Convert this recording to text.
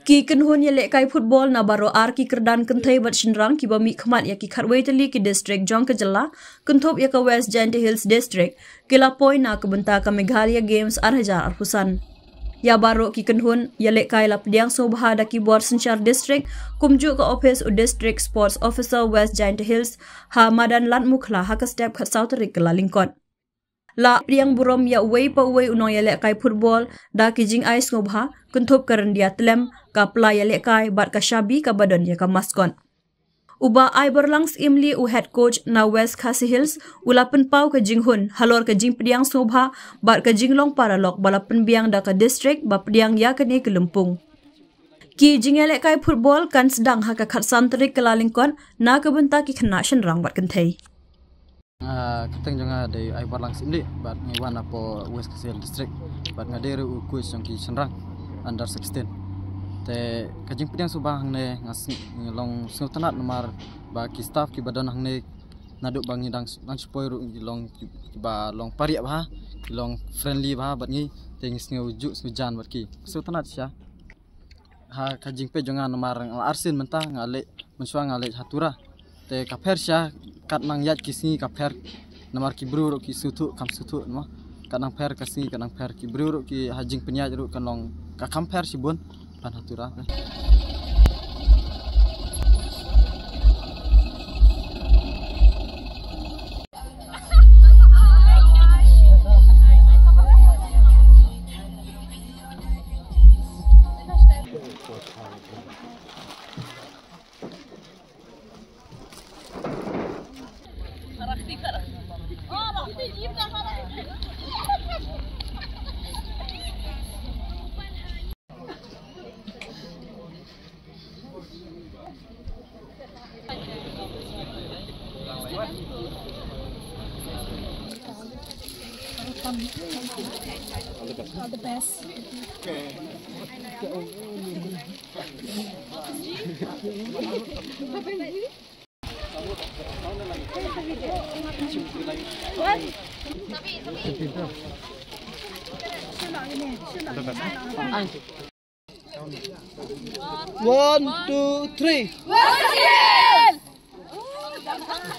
Ki kenhun ye lek kai football na baro ar ki kerdan kentai bat shinrang ki bami khmat ya ki khatwei tali ki district jong kejela kenthop ya ka West Giant Hills district kila point na kebenta ka Meghalaya Games arhajar arhusan. Ya baro ki kenhun ya lek kai la pediang sobha da ki bor senchar district kumju ka office u district sports officer West Giant Hills ha madan lat mukhla ha ka step khat sauteri kala lingkot. La priang burom ya wei pa wei uno ya lek kai football da ki jing ais ngobha kenthop karen dia tlem ka pla ya lek kai bat ka shabi ka badan ya ka maskon. Uba ai berlangs imli u head coach na West Khasi Hills ulapen pau ka jing hun halor ka jing priang sobha bat ka jing long paralok balapen biang da ka district ba priang ya ka ni ke Lempung. Ki jing ya lek kai football kan sedang ha ka khat santrik kala lingkon na ka benta ki khna shin rang bat kentai. Keteng jonga dari ai barlang simli bat ngewan apo West Khasi district bat ngadere u kuis jong ki senrang under 16 te kajing pediang subang ne ngas long seutanat nomar ba ki staff ki badan hang ne naduk bangi dang spoi ru long ba long pariak ba long friendly ba bat ngi te ngis ngeujuk sujan bat ki seutanat sia ha kajing pe jonga nomar arsin mentah ngale mensuang ngale hatura te kaper sia kat nang yat kisni kaper nomor ki bru ru ki sutu kam sutu no kadang per kasni kadang per ki bru ru ki hajing penyaj ru kan long ka kamper si bun pan hatura All the best. One, two, three.